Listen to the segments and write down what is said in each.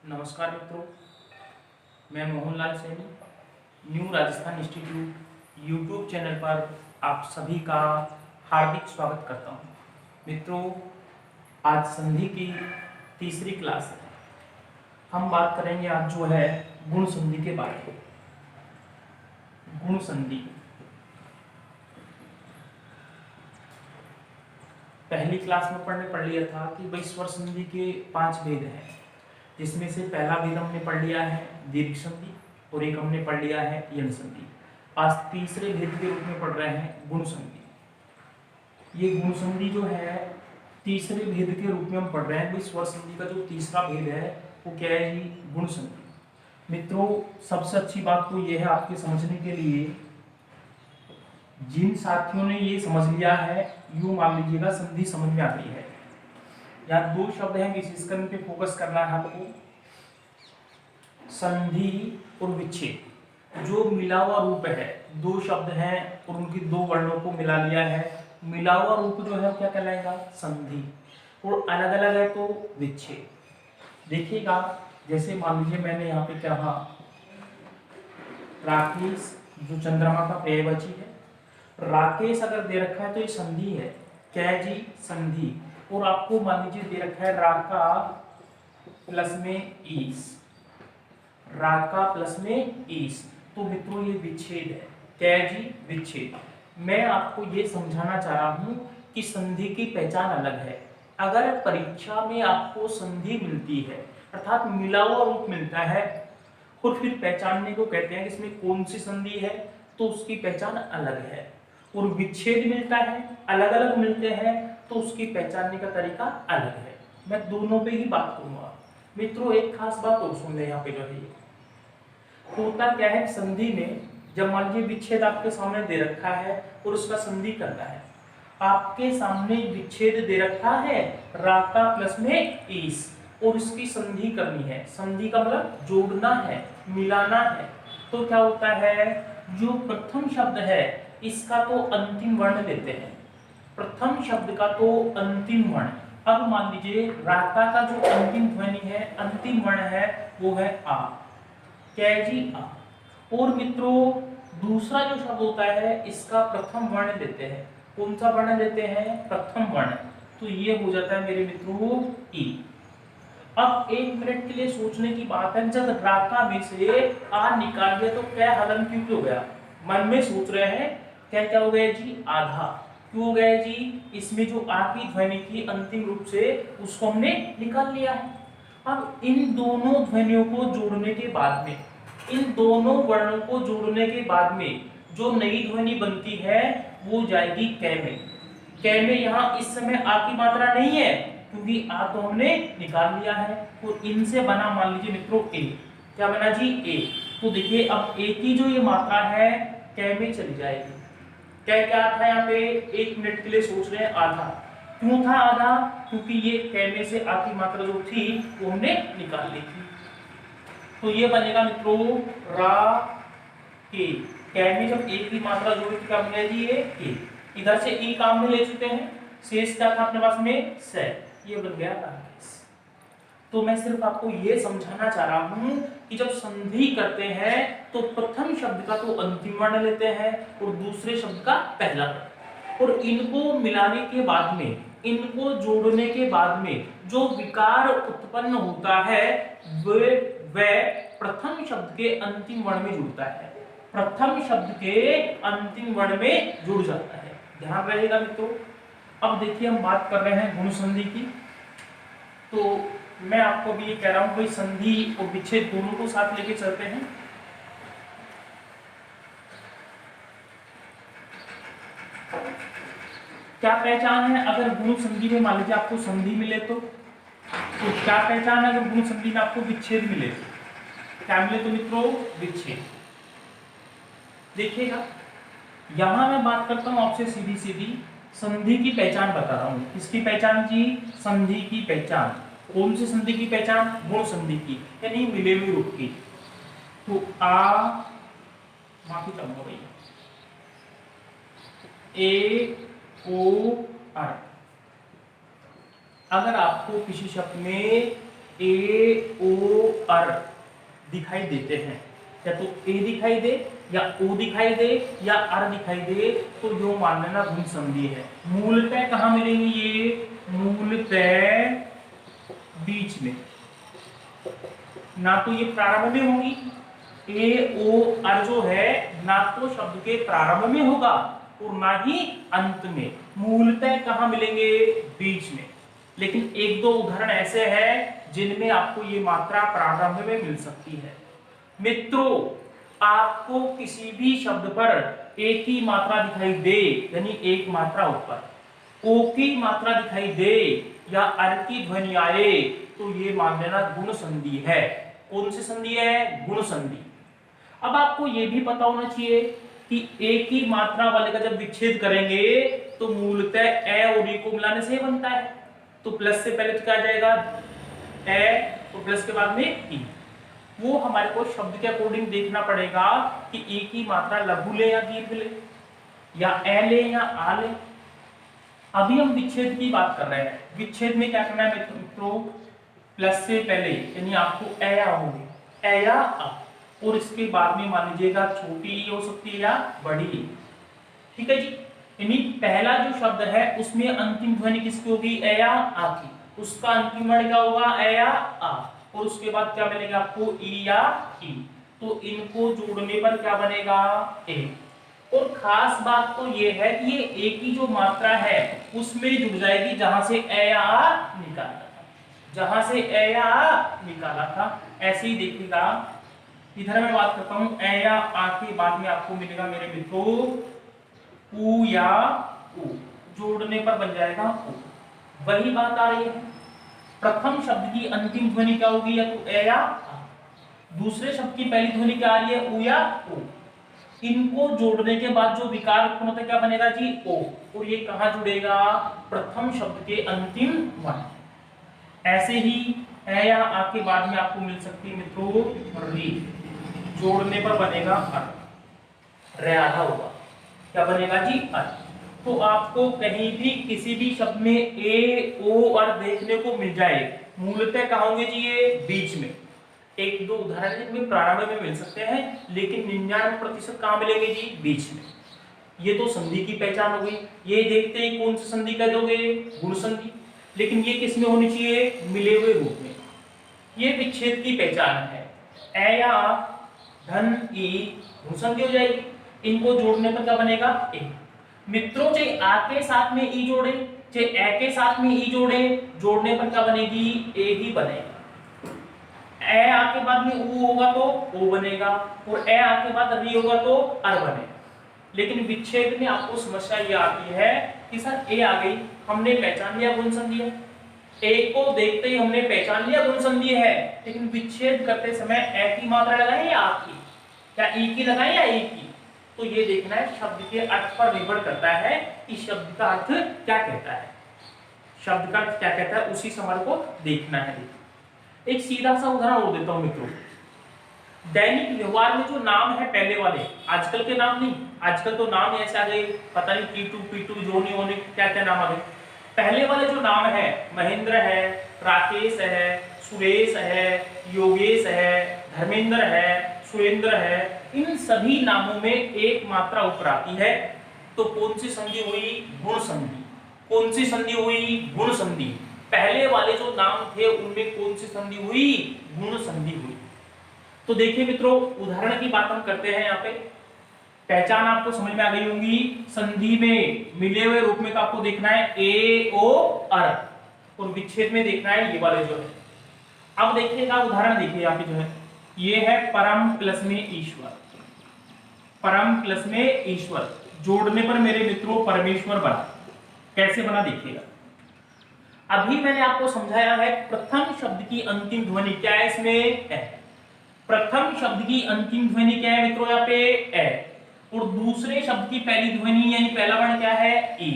नमस्कार मित्रों, मैं Mohanlal Saini new Rajasthan institute YouTube channel पर आप सभी का हार्दिक स्वागत करता हूं। मित्रों, आज संधि की तीसरी क्लास है। हम बात करेंगे आज जो है गुण संधि के बारे में। गुण संधि पहली क्लास में पढ़ लिया था कि भाई स्वर संधि के 5 भेद हैं, जिसमें से पहला भेद हमने पढ़ लिया है दीर्घ संधि और एक हमने पढ़ लिया है यण संधि। आज तीसरे भेद के रूप में पढ़ रहे हैं गुण संधि। ये गुण संधि जो है तीसरे भेद के रूप में हम पढ़ रहे हैं। भाई स्वर संधि का जो तीसरा भेद है वो क्या है जी? गुण संधि। मित्रों, सबसे अच्छी बात तो ये है आपके समझने के लिए, जिन साथियों ने ये समझ लिया है यूं मान लीजिएगा संधि समझ में आ गई है। यहाँ 2 शब्द हैं, विशेषकर इन पे फोकस करना है आपको, संधि और विच्छेद। जो मिला हुआ रूप है, 2 शब्द हैं और उनकी 2 वर्णों को मिला लिया है, मिला हुआ रूप जो है क्या कहलाएगा? संधि। और अलग अलग है तो विच्छेद। देखिएगा, जैसे मान लीजिए मैंने यहाँ पे कहा राकेश, जो चंद्रमा का पर्यायवाची है। राकेश अगर दे रखा है तो ये संधि है। क्या है जी? संधि। और आपको मान लीजिए दे रखा है राका प्लस में ईस, राका प्लस में ईस, तो मित्रों ये विच्छेद है। क्या है जी? विच्छेद। मैं आपको ये समझाना चाह रहा हूं कि संधि की पहचान अलग है। अगर परीक्षा में आपको संधि मिलती है अर्थात मिला हुआ रूप मिलता है और फिर पहचानने को कहते हैं कि इसमें कौन सी संधि है, तो उसकी पहचान अलग है। और विच्छेद मिलता है, अलग अलग मिलते हैं, तो उसकी पहचानने का तरीका अलग है। मैं दोनों पे ही बात करूंगा। मित्रों, एक खास बात और सुन ले, यहाँ पे जो है होता क्या है संधि में, जब मान लीजिए विच्छेद आपके सामने दे रखा है और उसका संधि करना है। आपके सामने विच्छेद दे रखा है राका प्लस में ईस और इसकी संधि करनी है। संधि का मतलब जोड़ना है, मिलाना है। तो क्या होता है, जो प्रथम शब्द है इसका तो अंतिम वर्ण लेते हैं। प्रथम शब्द का तो अंतिम वर्ण। अब मान लीजिए राका का जो अंतिम ध्वनि है, अंतिम वर्ण है, वो है आ। क्या है जी? आ। और मित्रों, दूसरा जो शब्द होता है इसका प्रथम वर्ण लेते हैं। कौन सा वर्ण लेते हैं? प्रथम वर्ण। तो ये हो जाता है मेरे मित्रों ई। अब 1 मिनट के लिए सोचने की बात है, जब राका में से आ निकाल दिया तो क्या हलन क्यों हो गया? मन में सोच रहे हैं क्या क्या हो गया जी? आधा। क्यों हो गया जी? इसमें जो आ की ध्वनि थी अंतिम रूप से, उसको हमने निकाल लिया है। अब इन दोनों ध्वनियों को जोड़ने के बाद में, इन दोनों वर्णों को जोड़ने के बाद में जो नई ध्वनि बनती है वो जाएगी कै में। कै में यहाँ इस समय आ की मात्रा नहीं है क्योंकि आ तो हमने निकाल लिया है। तो इनसे बना मान लीजिए मित्रों ए। क्या बना जी? ए। तो देखिए अब ए की जो ये मात्रा है कै में चली जाएगी। कै क्या था यहाँ पे? 1 मिनट के लिए सोच रहे हैं आधा। क्यों था आधा? क्योंकि ये कै में से आ की मात्रा जो थी वो हमने निकाल ली थी। तो ये बनेगा मित्रों रा के। कै में जब एक की मात्रा जोड़ी तो क्या बन गया जी? ये के। इधर से ई काम में ले चुके हैं, शेष क्या था अपने पास में? से। ये बन गया राकेश। तो मैं सिर्फ आपको ये समझाना चाह रहा हूं कि जब संधि करते हैं तो प्रथम शब्द का तो अंतिम वर्ण लेते हैं और दूसरे शब्द का पहला वर्ण, और इनको मिलाने के बाद में, इनको जोड़ने के बाद में जो विकार उत्पन्न होता है वह प्रथम शब्द के अंतिम वर्ण में जुड़ता है। प्रथम शब्द के अंतिम वर्ण में जुड़ जाता है। ध्यान रहेगा मित्रों। अब देखिए हम बात कर रहे हैं गुण संधि की। तो मैं आपको भी ये कह रहा हूं भाई संधि और विच्छेद दोनों को साथ लेके चलते हैं। क्या पहचान है अगर गुण संधि में मान लीजिए आपको संधि मिले तो क्या पहचान है अगर गुण संधि में आपको विच्छेद मिले? क्या मिले तो मित्रों? विच्छेद। देखिएगा, यहां मैं बात करता हूं आपसे सीधी सीधी संधि की पहचान बता रहा हूं। किसकी पहचान जी? संधि की पहचान। कौन सी संधि की पहचान? गुण संधि की, यानी मिले हुए रूप की। तो आ, माफी चाहूंगा भैया, ए ओ आर। अगर आपको किसी शब्द में ए ओ अर दिखाई देते हैं, या तो ए दिखाई दे या ओ दिखाई दे या अर दिखाई दे, तो यो मान लेना गुण संधि है। मूलतः कहां मिलेंगे ये? मूलतः बीच में, ना तो ये प्रारंभ में होंगी, ए ओ अर जो है ना तो शब्द के प्रारंभ में होगा और ना ही अंत में, मूलतः कहां मिलेंगे? बीच में। लेकिन एक दो उदाहरण ऐसे हैं जिनमें आपको ये मात्रा प्रारंभ में मिल सकती है। मित्रों, आपको किसी भी शब्द पर एक ही मात्रा दिखाई दे, यानी एक मात्रा ऊपर, ओ की मात्रा दिखाई दे या अर की ध्वनि आए, तो ये मान लेना गुण संधि है। कौन सी संधि है? गुण संधि। अब आपको ये भी पता होना चाहिए कि एक ही मात्रा वाले का जब विच्छेद करेंगे तो मूलतः ए और ई को मिलाने से बनता है। तो प्लस से पहले तो क्या आ जाएगा? ए, और प्लस के बाद में ई। वो हमारे को शब्द के अकॉर्डिंग देखना पड़ेगा कि ई की मात्रा लघु ले या दीर्घ ले, या ए ले या आ ले। अभी हम विच्छेद की बात कर रहे हैं। विच्छेद में क्या करना है मित्रों? प्लस से पहले यानी आपको ए या होगी, ए या आ, और इसके बाद में मान लीजिएगा छोटी ई हो सकती है या बड़ी ई। ठीक है जी। यानी पहला जो शब्द है उसमें अंतिम ध्वनि किसकी होगी? ए या आ की। उसका अंतिम वर्ण क्या होगा? ए या आ। और उसके बाद क्या मिलेगा आपको? ई या ई। तो इनको जोड़ने पर क्या बनेगा? ए। और खास बात तो ये है कि ये ए की जो मात्रा है उसमें जुड़ जाएगी जहां से ए या आ निकाला था, जहां से ए या आ निकाला था। ऐसे ही देखिएगा, इधर मैं बात करता हूं ए या आ के बाद में आपको मिलेगा मेरे मित्रों उ या उ, जोड़ने पर बन जाएगा उ। वही बात आ रही है, प्रथम शब्द की अंतिम ध्वनि क्या होगी? या तो ए या आ। दूसरे शब्द की पहली ध्वनि क्या आ रही है? उ या उ। इनको जोड़ने के बाद जो विकार उत्पन्न होता है क्या बनेगा जी? ओ। और ये कहां जुड़ेगा? प्रथम शब्द के अंतिम वर्ण। ऐसे ही ए या आ के बाद में आपको मिल सकती है मित्रों री, जोड़ने पर बनेगा अर, रे आधा होगा। क्या बनेगा जी? अर। तो आपको कहीं भी किसी भी शब्द में ए ओ और देखने को मिल जाए, मूलतः कहां होंगे जी? ये बीच में। एक दो उदाहरण जिनमें प्रारंभ में मिल सकते हैं, लेकिन 99% कहां मिलेंगे जी? बीच में। ये तो संधि की पहचान हो गई। ये देखते ही कौन सी संधि कर दोगे? गुण संधि। लेकिन ये किस में होनी चाहिए? मिले हुए रूप में। ये विच्छेद की पहचान है। ए या धन ई गुण संधि हो जाएगी। इनको जोड़ने पर क्या बनेगा? ए। मित्रों, चाहे आ के साथ में ई जोड़े चाहे ए के साथ में ई जोड़े, जोड़ने पर क्या बनेगी? ए ही बनेगा। ए आके बाद में उ होगा तो ओ बनेगा, और ए आके बाद री होगा तो अर बनेगा। लेकिन विच्छेद में आपको समस्या ये आती है कि सर ए आ गई, हमने पहचान लिया गुण संधि है, ए को देखते ही हमने पहचान लिया गुण संधि है, लेकिन विच्छेद करते समय ए की मात्रा लगाएं या आ की, या ई की लगाएं या ई की। तो ये देखना है, शब्द के अर्थ पर निर्भर करता है कि शब्द का अर्थ क्या कहता है, शब्द का अर्थ क्या कहता है, उसी समय को देखना है। एक सीधा सा उदाहरण और देता हूं मित्रों। दैनिक व्यवहार में जो नाम है पहले वाले, आजकल के नाम नहीं, आजकल तो नाम ऐसे आ गए, पता नहीं कीटू पीटू जोनी वोनी क्या क्या नाम आ गए। पहले वाले जो नाम है, महेंद्र है, राकेश है, सुरेश है, योगेश है, धर्मेंद्र है, सुरेंद्र है, इन सभी नामों में एक मात्रा ऊपर आती है। तो कौन सी संधि हुई? गुण संधि। कौन सी संधि हुई? गुण संधि। पहले वाले जो नाम थे उनमें कौन सी संधि हुई? गुण संधि हुई। तो देखिए मित्रों, उदाहरण की बात हम करते हैं। यहाँ पे पहचान आपको समझ में आ गई होंगी। संधि में मिले हुए रूप में तो आपको देखना है ए ओ अर, और विच्छेद में देखना है ये वाले जो है। अब देखिएगा उदाहरण, देखिए यहाँ पे जो है ये है परम प्लस में ईश्वर, परम प्लस में ईश्वर, जोड़ने पर मेरे मित्रों परमेश्वर बना। कैसे बना देखिएगा। अभी मैंने आपको समझाया है प्रथम शब्द की अंतिम ध्वनि क्या है, इसमें है। प्रथम शब्द की अंतिम ध्वनि क्या है मित्रों? यहाँ पे ए, और दूसरे शब्द की पहली ध्वनि यानी पहला वर्ण क्या है? ए।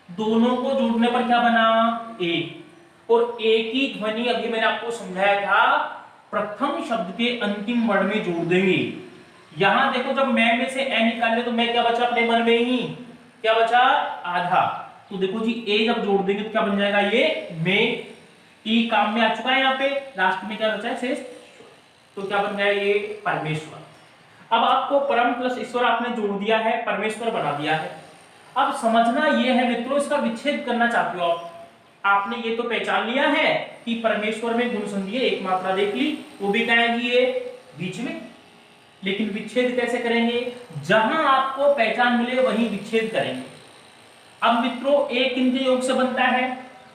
दोनों को जोड़ने पर क्या बना? ए। और ए की ध्वनि अभी मैंने आपको समझाया था प्रथम शब्द के अंतिम वर्ण में जोड़ देंगे। यहां देखो, जब मैं में से ए निकाले तो मैं क्या बचा अपने मन में ही? क्या बचा? आधा। तो देखो जी, ए जब जोड़ देंगे तो क्या बन जाएगा? ये में। ई काम में आ चुका है, यहाँ पे लास्ट में क्या बचा है? शेष तो क्या बन गया ये परमेश्वर। अब आपको परम प्लस ईश्वर आपने जोड़ दिया है, परमेश्वर बना दिया है। अब समझना ये है मित्रों, इसका विच्छेद करना चाहते हो आप। आपने ये तो पहचान लिया है कि परमेश्वर में गुण संधि है, एक मात्रा देख ली, वो भी कहेंगी ये बीच में, लेकिन विच्छेद कैसे करेंगे? जहां आपको पहचान मिले वहीं विच्छेद करेंगे। अब मित्रों ए किनके योग से बनता है?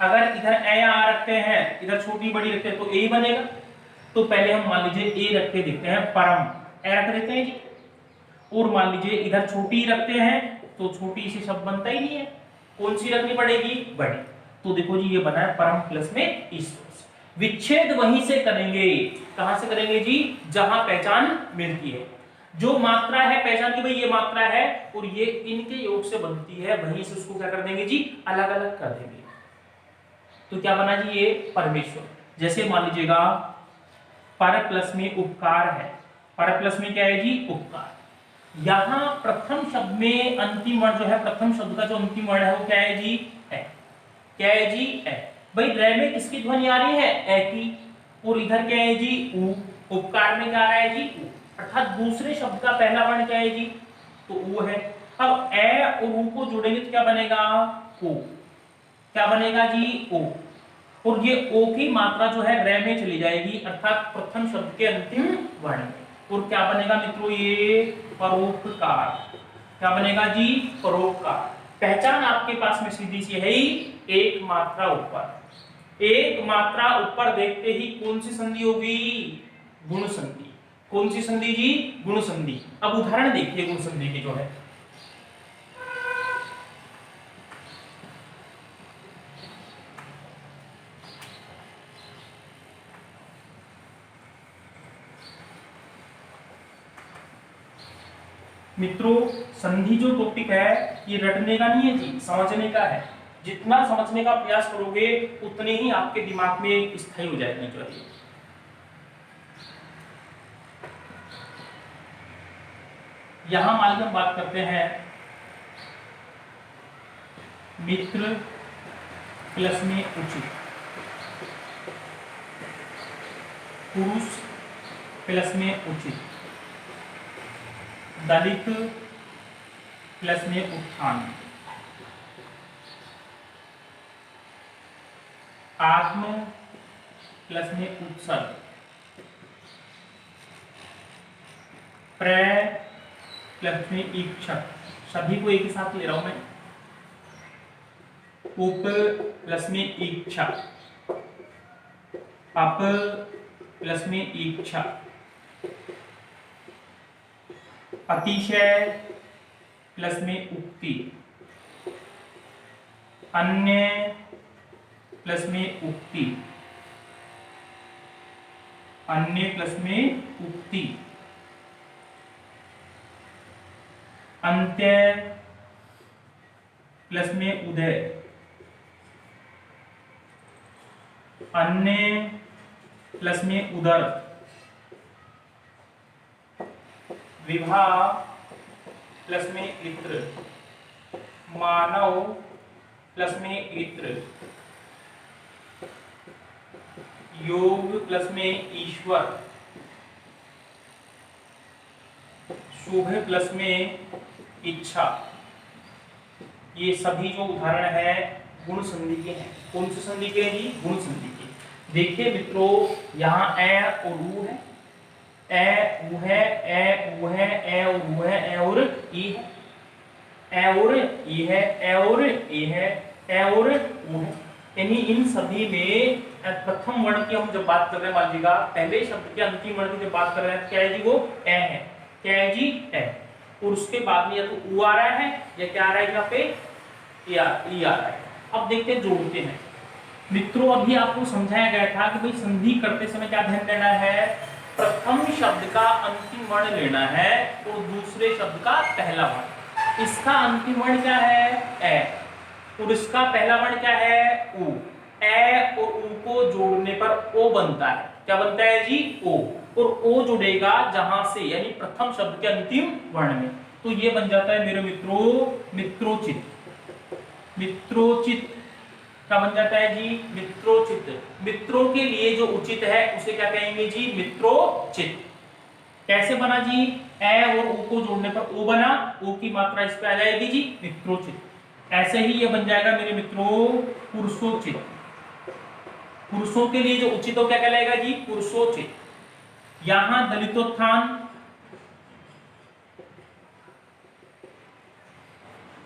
अगर इधर ए या आ रखते हैं, इधर छोटी बड़ी रखते हैं तो ए बनेगा। तो पहले हम मान लीजिए ए रख के देखते हैं, परम ए रख देते हैं जी, और मान लीजिए इधर छोटी रखते हैं तो छोटी से शब्द बनता ही नहीं है, कौन सी रखनी पड़ेगी? बड़ी। तो देखो जी ये बना है परम प्लस में ईश्वर। विच्छेद वहीं से करेंगे, कहां से करेंगे जी? जहां पहचान मिलती है। जो मात्रा है पहचान की भाई ये मात्रा है और ये इनके योग से बनती है, वहीं से उसको क्या कर देंगे जी? अलग अलग कर देंगे। तो क्या बना जी? ये परमेश्वर। जैसे मान लीजिएगा पर प्लस में उपकार है, पर प्लस में क्या है जी? उपकार। यहां प्रथम शब्द में अंतिम वर्ण जो है, प्रथम शब्द का जो अंतिम वर्ण है वो क्या है जी? है। क्या है जी? है। भाई रे में किसकी ध्वनि आ रही है? ए की। और इधर क्या है जी? उ। उपकार में क्या आ रहा है जी? उ। अर्थात दूसरे शब्द का पहला वर्ण क्या है जी? तो उ है। अब ए और उ को जोड़ेंगे तो क्या बनेगा? ओ। क्या बनेगा जी? ओ। और ये ओ की मात्रा जो है रे में चली जाएगी, अर्थात प्रथम शब्द के अंतिम वर्ण में। और क्या बनेगा मित्रों? ये परोपकार। क्या बनेगा जी? परोपकार। पहचान आपके पास में सीधी सी है ही, एक मात्रा ऊपर। एक मात्रा ऊपर देखते ही कौन सी संधि होगी? गुण संधि। कौन सी संधि जी? गुण संधि। अब उदाहरण देखिए गुण संधि की जो है, मित्रों संधि जो टॉपिक है ये रटने का नहीं है जी, समझने का है। जितना समझने का प्रयास करोगे उतने ही आपके दिमाग में स्थायी हो जाएगी जो है। यहां मान लीजिए हम बात करते हैं मित्र प्लस में उचित, पुरुष प्लस में उचित, दलित प्लस में उत्थान, आत्म प्लस में उत्सर्ग, प्र प्लस में ईक्षक। सभी को एक ही साथ ले रहा हूं मैं। उप प्लस में इच्छा, अप प्लस में इच्छा, अतिशय प्लस में उक्ति, अन्य प्लस में उक्ति, अन्य प्लस में उक्ति, अंत्य प्लस में उदय, अन्य प्लस में उदर, विभा प्लस में इत्र, मानव प्लस में इत्र, योग प्लस में ईश्वर, शुभ प्लस में इच्छा। ये सभी जो उदाहरण है गुण संधि के हैं। कौन से संधि के हैं जी? गुण संधि के। देखिए मित्रों यहाँ ए और उ है, ए उ है, ए उ है, ए और उ है, ए और ई है, ए और ई है, ए और ए है, ए और उ है। यानी इन सभी में प्रथम वर्ण की हम जब बात कर रहे हैं, मान लीजिएगा पहले शब्द के अंतिम वर्ण की जब बात कर रहे हैं, क्या है जी? वो ए है। क्या है जी? ए। और उसके बाद में या तो उ आ रहा है या क्या आ रहा है यहाँ पे? ई आ रहा है। अब देखते हैं, जोड़ते हैं मित्रों। अभी आपको समझाया गया था कि भाई संधि करते समय क्या ध्यान देना है? प्रथम शब्द का अंतिम वर्ण लेना है और दूसरे शब्द का पहला वर्ण। इसका अंतिम वर्ण क्या है? ए। और इसका पहला वर्ण क्या है? उ। ए और उ को जोड़ने पर ओ बनता है। क्या बनता है जी? ओ। और ओ जुड़ेगा जहां से, यानी प्रथम शब्द के अंतिम वर्ण में। तो ये बन जाता है मेरे मित्रों मित्रोचित। मित्रोचित क्या बन जाता है जी, मित्रोचित। मित्रों के लिए जो उचित है उसे क्या कहेंगे जी, मित्रोचित। कैसे बना जी, ए और ओ को जोड़ने पर ओ बना, ओ की मात्रा इस पे आ जाएगी जी, मित्रोचित। ऐसे ही ये बन जाएगा मेरे मित्रों, पुरुषोचित। पुरुषों के लिए जो उचित हो क्या कहलाएगा जी, पुरुषोचित। यहां दलितोत्थान,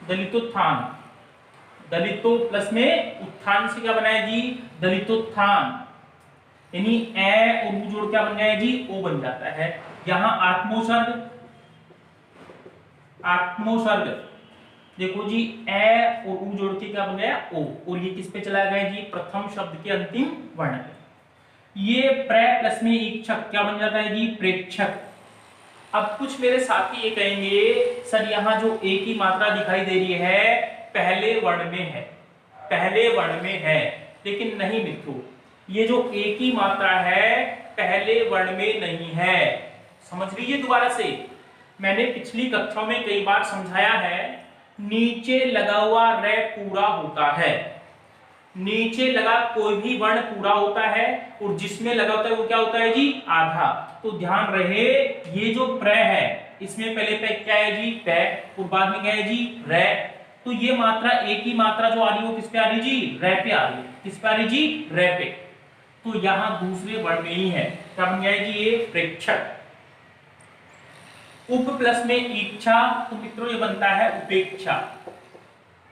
दलितोत्थान, दलितों प्लस में उत्थान से क्या बनाया जी, दलितोत्थान। यानी ए और ऊ जोड़ क्या बन गया जी, ओ बन जाता है। यहां आत्मोसर्ग, आत्मोसर्ग देखो जी, ए और ऊ जोड़ के क्या बन गया, ओ, और ये किस पे चला गया जी, प्रथम शब्द के अंतिम वर्ण पे। ये प्र प्लस में इच्छक क्या बन जाता है जी, प्रेक्षक। अब कुछ मेरे साथी ये कहेंगे सर यहाँ जो ए की मात्रा दिखाई दे रही है पहले वर्ण में है, पहले वर्ण में है, लेकिन नहीं मित्रों, ये जो ए की मात्रा है पहले वर्ण में नहीं है। समझ लीजिए दोबारा से, मैंने पिछली कक्षाओं में कई बार समझाया है, नीचे लगा हुआ रे पूरा होता है, नीचे लगा कोई भी वर्ण पूरा होता है, और जिसमें लगा होता है वो क्या होता है जी, आधा। तो ध्यान रहे, ये जो प्र है इसमें पहले पे क्या है जी, पे, और बाद में क्या है जी, रे। तो ये मात्रा ए की मात्रा जो आ रही है वो किस पे आ रही जी, रे पे आ रही है। किस पे आ रही जी, रे पे। तो यहां दूसरे वर्ण में ही है, क्या बन गया जी, ये प्रेक्षक। उप प्लस में इच्छा, तो मित्रों ये बनता है उपेक्षा।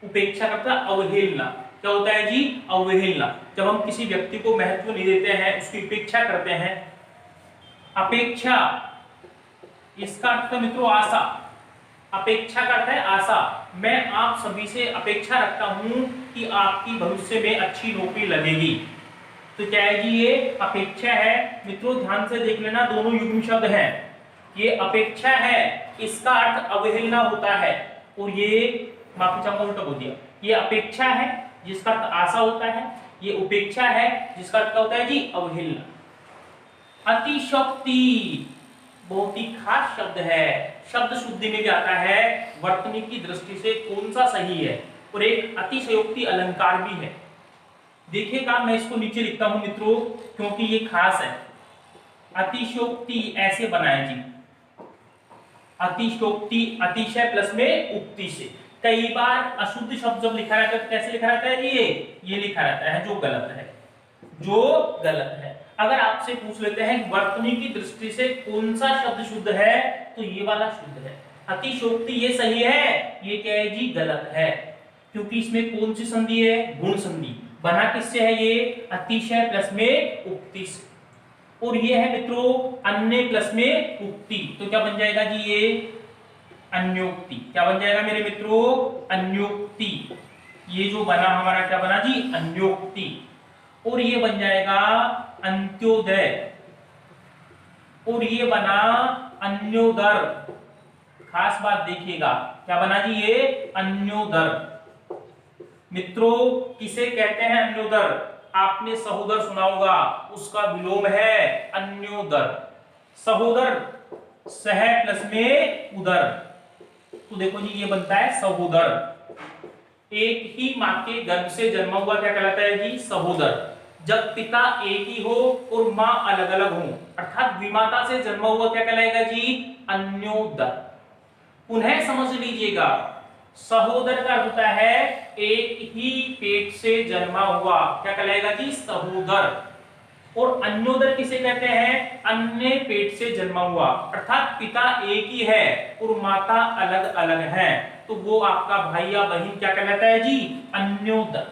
उपेक्षा करता अवहेलना, क्या होता है जी, अवहेलना। जब हम किसी व्यक्ति को महत्व नहीं देते हैं, उसकी उपेक्षा करते हैं। अपेक्षा, इसका अर्थ है मित्रों आशा। अपेक्षा का अर्थ है आशा। मैं आप सभी से अपेक्षा रखता हूं कि आपकी भविष्य में अच्छी नौकरी लगेगी। तो क्या है जी, ये अपेक्षा है। मित्रों ध्यान से देख लेना, दोनों युग्म शब्द हैं। ये अपेक्षा है, इसका अर्थ अवहेलना होता है, और ये माफी चाहूंगा उल्टा बोल दिया। ये अपेक्षा है जिसका अर्थ आशा होता है, ये उपेक्षा है जिसका अर्थ होता है जी, अवहेलना। अतिशयोक्ति बहुत ही खास शब्द है, शब्द शुद्धि में भी आता है, वर्तनी की दृष्टि से कौन सा सही है, और एक अतिशयोक्ति अलंकार भी है। देखिएगा, मैं इसको नीचे लिखता हूं मित्रों क्योंकि ये खास है। अतिशयोक्ति ऐसे बनाए जी, अतिशयोक्ति अतिशय प्लस में उक्ति से। कई बार अशुद्ध शब्द जब लिखा रहता है तो कैसे लिखा रहता है ये लिखा रहता है जो गलत है, जो गलत है। अगर आपसे पूछ लेते हैं वर्तनी की दृष्टि से कौन सा शब्द शुद्ध है, तो ये वाला शुद्ध है। अतिशयोक्ति ये सही है, ये क्या है जी, गलत है, क्योंकि इसमें कौन सी संधि है, गुण संधि। बना किससे है ये, अतिशय प्लस में उक्ति से। और ये है मित्रों अन्य प्लस में उक्ति, तो क्या बन जाएगा जी, ये अन्योक्ति। क्या बन जाएगा मेरे मित्रों, अन्योक्ति। ये जो बना हमारा क्या बना जी, अन्योक्ति। और ये बन जाएगा अंत्योदय, और ये बना अन्योदर। खास बात देखिएगा, क्या बना जी, ये अन्योदर। मित्रों किसे कहते हैं अन्योदर, आपने सहोदर सुना होगा, उसका विलोम है अन्योदर। सहोदर सह प्लस में उदर, तो देखो जी ये बनता है सहोदर। एक ही मां के गर्भ से जन्मा हुआ क्या कहलाता है जी, सहोदर। जब पिता एक ही हो और मां अलग अलग हो, अर्थात विमाता से जन्मा हुआ क्या कहलाएगा जी, अन्योदर। पुनः समझ लीजिएगा, सहोदर का होता है एक ही पेट से जन्मा हुआ, क्या कहलाएगा जी, सहोदर। और अन्योदर किसे कहते हैं, अन्य पेट से जन्मा हुआ, अर्थात पिता एक ही है और माता अलग अलग है, तो वो आपका भाई या बहन क्या कहलाता है जी, अन्योदर।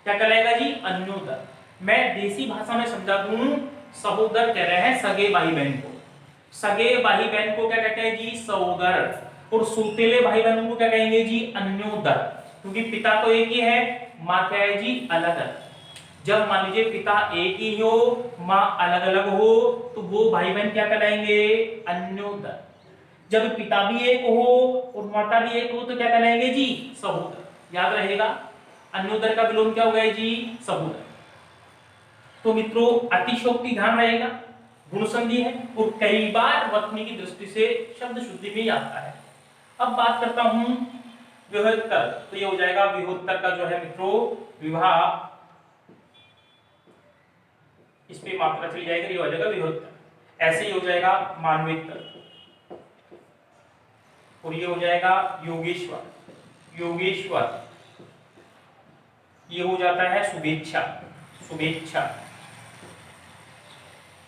क्या कहलाएगा जी, अन्योदर। मैं देसी भाषा में समझा दूं, सहोदर कह रहे हैं सगे भाई बहन को, सगे भाई बहन को क्या कहते हैं जी, सहोदर। और सौतेले भाई बहनों को क्या कहेंगे जी, अन्योदर, क्योंकि पिता तो एक ही है, मां क्या है जी, अलग अलग। जब मान लीजिए पिता एक ही हो, मां अलग अलग हो, तो वो भाई बहन क्या कहलाएंगे, अन्योदर। जब पिता भी एक हो और माता भी एक हो तो क्या कहलाएंगे जी, सहोदर। याद रहेगा, अन्योदर का विलोम क्या होगा जी, सहोदर। तो मित्रों अतिशयोक्ति ध्यान रहेगा, गुण संधि है, और कई बार वर्तनी की दृष्टि से शब्द शुद्धि में आता है। अब बात करता हूं विभक्तर, तो ये हो जाएगा विभक्तर का जो है मित्रों विवाह इस पे मात्रा चली जाएगी, ये हो जाएगा विभक्त। ऐसे ही हो जाएगा मानवेतर, और ये हो जाएगा योगेश्वर, योगेश्वर। ये हो जाता है शुभेच्छा, शुभेच्छा।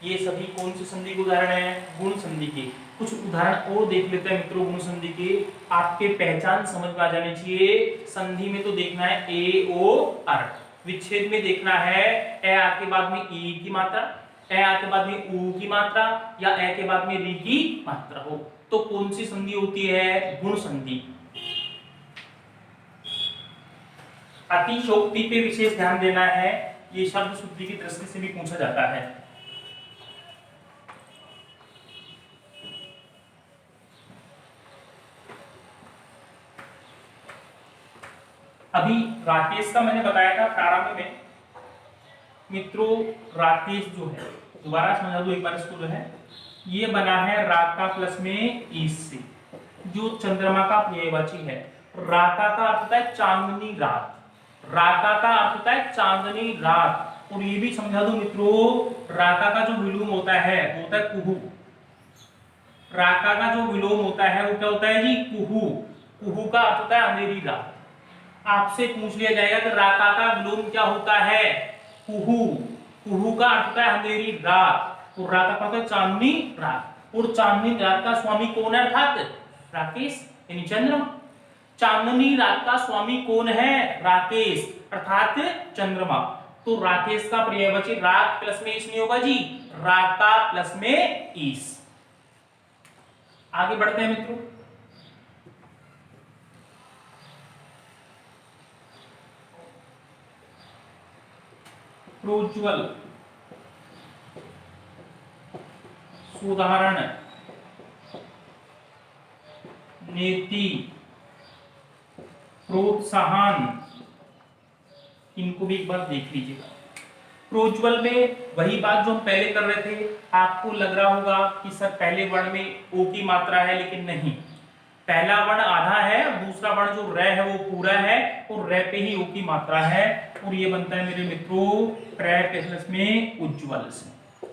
ये सभी कौन सी संधि के उदाहरण है? गुण संधि के। कुछ उदाहरण और देख लेते हैं मित्रों गुण संधि के, आपके पहचान समझ में आ जानी चाहिए। संधि में तो देखना है ए ओ अर, विच्छेद में देखना है ए आ के बाद में ई की मात्रा, ए आ के बाद में ऊ की मात्रा, या ए के बाद में री की मात्रा हो। तो कौन सी संधि होती है? गुण संधि। अतिशयोक्ति पे विशेष ध्यान देना है, ये शब्द शुद्धि की दृष्टि से भी पूछा जाता है। अभी राकेश का मैंने बताया था प्रारंभ में मित्रों, राकेश जो है, दोबारा समझा दो एक बार इसको, जो है ये बना है राका प्लस में ईस से, जो चंद्रमा का पर्यायवाची है। राका का अर्थ होता है चांदनी रात, राका का अर्थ होता है चांदनी रात। और ये भी समझा दो मित्रों, राका का जो विलोम होता है वो होता है कुहू। राका का जो विलोम होता है वो क्या होता है जी? कुहू। कुहू का अर्थ होता है अंधेरी रात। आपसे पूछ लिया जाएगा कि राका का विलोम क्या होता है? कुहू। कुहू का अर्थ होता है अंधेरी रात, और राका का होता है चांदनी रात। और चांदनी रात का स्वामी कौन है? अर्थात राकेश यानी चंद्रमा। चांदनी रात का स्वामी कौन है? राकेश अर्थात चंद्रमा। तो राकेश का पर्यायवाची राक प्लस में ईस नहीं होगा जी, राका प्लस में ईस। आगे बढ़ते हैं मित्रों। प्रोज्वल, सुधारण, नीति, प्रोत्साहन, इनको भी एक बार देख लीजिएगा। प्रोज्वल में वही बात जो हम पहले कर रहे थे। आपको लग रहा होगा कि सर पहले वर्ण में ओ की मात्रा है, लेकिन नहीं, पहला वर्ण आधा है, दूसरा वर्ण जो रे है वो पूरा है, और रे पे ही ओ की मात्रा है। और ये बनता है मेरे मित्रों प्लस में उज्ज्वल से।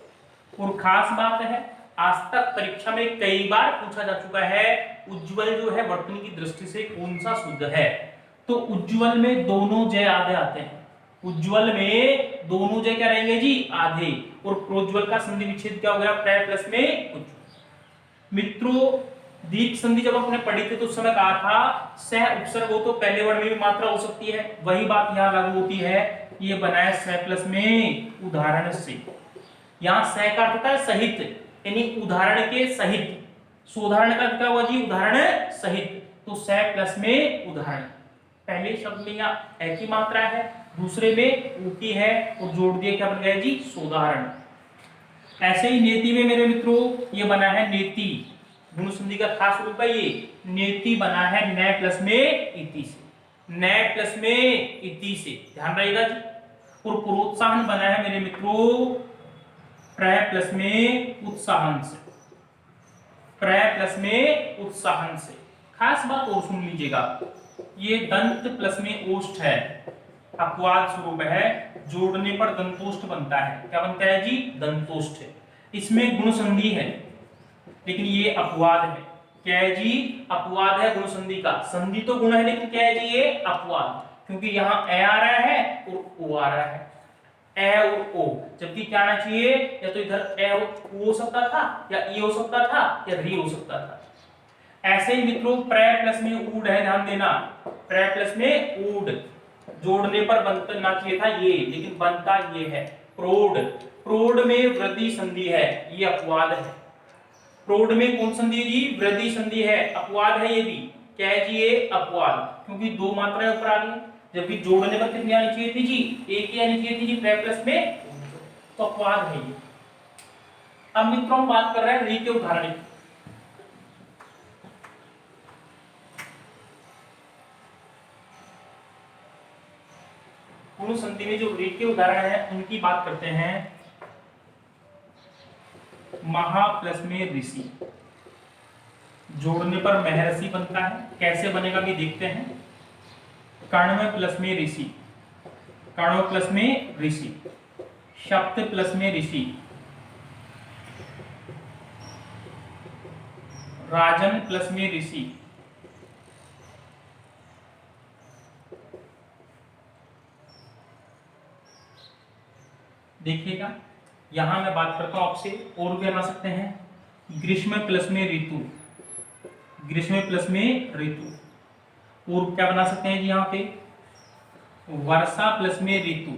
और खास बात है, आज तक परीक्षा में कई बार पूछा जा चुका है, उज्ज्वल जो है वर्तनी की दृष्टि से कौन सा शुद्ध है? तो उज्ज्वल में दोनों जय आधे आते हैं। उज्ज्वल में दोनों जय क्या रहेंगे जी? आधे। और प्रोज्वल का संधि विच्छेद क्या हो गया? प्लस में उज्ज्वल। मित्रों दीर्घ संधि जब हमने पढ़ी थी तो उस समय कहा था सह उपसर्ग हो तो पहले वर्ण में भी मात्रा हो सकती है, वही बात यहाँ लागू होती है। ये बनाया सह प्लस में उदाहरण से। यहाँ सह का अर्थ होता है सहित, यानी उदाहरण के सहित। सुधारण का क्या हुआ जी? उदाहरण सहित। तो सह प्लस में उदाहरण। पहले शब्द में यहाँ ए की मात्रा है, दूसरे में ऊ की है, और जोड़ दिए क्या बन गया जी? सोदाहरण। ऐसे ही नेति में मेरे मित्रों ये बना है नेति। गुण संधि का खास रूप है ये। नेति बना है न प्लस में इति से, न प्लस में इति से, ध्यान रहेगा जी। और प्रोत्साहन बना है मेरे मित्रों प्र प्लस में उत्साहन से, प्र प्लस में उत्साहन से। खास बात और सुन लीजिएगा, ये दंत प्लस में ओष्ठ है, अपवाद स्वरूप है, जोड़ने पर दंतोष्ठ बनता है। क्या बनता है जी? दंतोष्ठ है। इसमें गुण संधि है, लेकिन ये अपवाद है। क्या है जी? अपवाद है गुण संधि का। संधि तो गुण है, लेकिन क्या है जी? ये अपवाद, क्योंकि यहाँ ए आ रहा है और ओ आ रहा है, ए और ओ, जबकि क्या आना चाहिए? या तो इधर ए और ओ हो सकता था, या ई हो सकता था, या री हो सकता था। ऐसे ही मित्रों प्र प्लस में ऊड है, ध्यान देना, प्र प्लस में ऊड, जोड़ने पर बनना चाहिए था ये, लेकिन बनता ये है प्रोड। प्रोड में वृद्धि संधि है, ये अपवाद है। प्रोड में कौन संधि है जी? वृद्धि संधि है, अपवाद है ये भी। क्या है जी? ये अपवाद, क्योंकि दो मात्राएं ऊपर आ गई, जबकि जोड़ने पर कितनी आनी चाहिए थी जी? एक ही आनी चाहिए थी जी, प्र प्लस में, तो अपवाद है ये। अब मित्रों हम बात कर रहे हैं री के उदाहरण की। गुण संधि में जो री के उदाहरण है उनकी बात करते हैं। महा प्लस में ऋषि, जोड़ने पर महर्षि बनता है। कैसे बनेगा भी देखते हैं। कण्व प्लस में ऋषि, कण्व प्लस में ऋषि। शब्द प्लस में ऋषि, राजन प्लस में ऋषि, देखिएगा यहां मैं बात करता हूं आपसे, और भी बना सकते हैं। ग्रीष्म प्लस में ऋतु, ग्रीष्म प्लस में ऋतु, और क्या बना सकते हैं जी यहाँ पे, वर्षा प्लस में ऋतु,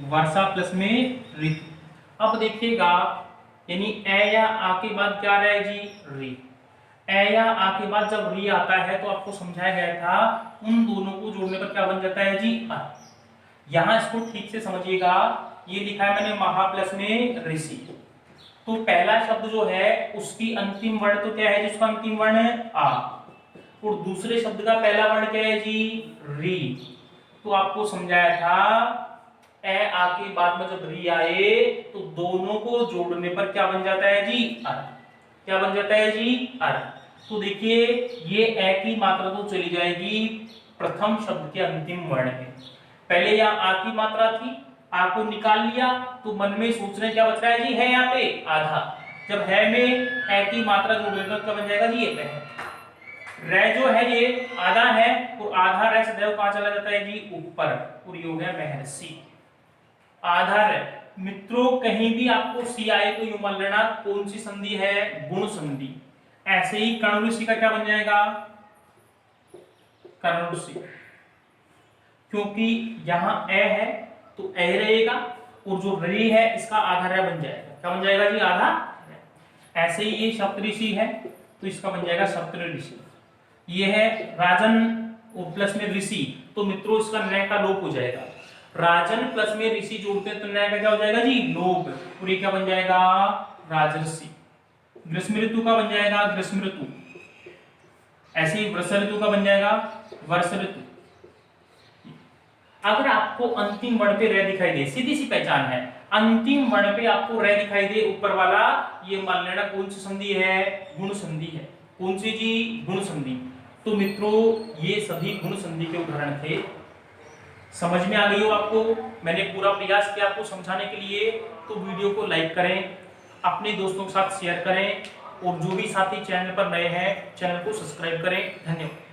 वर्षा प्लस में ऋतु। अब देखिएगा यानी ए या आ के बाद क्या रहा है जी, री। ए या आ के बाद जब री आता है तो आपको समझाया गया था उन दोनों को जोड़ने पर क्या बन जाता है जी, अ। यहां इसको ठीक से समझिएगा, ये लिखा है मैंने महा प्लस में ऋषि, तो पहला शब्द जो है उसकी अंतिम वर्ण तो क्या है, जिसका अंतिम वर्ण है आ, और दूसरे शब्द का पहला वर्ण क्या है जी, री। तो आपको समझाया था ए आ के बाद में जब री आए तो दोनों को जोड़ने पर क्या बन जाता है जी, अर। क्या बन जाता है जी, अर। तो देखिए ये ए की मात्रा तो चली जाएगी प्रथम शब्द के अंतिम वर्ण में। पहले यहाँ आ की मात्रा थी, आ को निकाल लिया तो मन में सोच रहे क्या बच रहा है जी, है यहाँ पे आधा। जब है में ए की मात्रा जोड़ने पर क्या बन जाएगा जी, ये है। रे जो है ये आधा है, और आधा रे सदैव कहां चला जाता है जी, ऊपर, और ये हो गया महर्षि। आधार है मित्रों, कहीं भी आपको सी आए तो यूं मान लेना कौन सी संधि है, गुण संधि। ऐसे ही कर्ण ऋषि का क्या बन जाएगा, कर्ण ऋषि, क्योंकि यहां ए है तो ए रहेगा, और जो री है इसका आधा रे बन जाएगा, क्या बन जाएगा जी, आधा। ऐसे ही ये सप्तऋषि है तो इसका बन जाएगा सप्तऋषि। ये है राजन और प्लस में ऋषि, तो मित्रों इसका न का लोप हो जाएगा। राजन प्लस में ऋषि जोड़ते हैं तो न का क्या हो जाएगा जी, लोप, और ये क्या बन जाएगा, राजर्षि। ग्रीष्म ऋतु का बन जाएगा ग्रीष्म ऋतु, ऐसे ही वर्षा ऋतु का बन जाएगा वर्ष ऋतु। अगर आपको अंतिम वर्ण पे रे दिखाई दे, सीधी सी पहचान है, अंतिम वर्ण पे आपको रे दिखाई दे ऊपर वाला, ये मान लेना कौन सी संधि है, गुण संधि है। कौन सी जी, गुण संधि। तो मित्रों ये सभी गुण संधि के उदाहरण थे। समझ में आ गई हो आपको, मैंने पूरा प्रयास किया आपको समझाने के लिए। तो वीडियो को लाइक करें, अपने दोस्तों के साथ शेयर करें, और जो भी साथी चैनल पर नए हैं चैनल को सब्सक्राइब करें। धन्यवाद।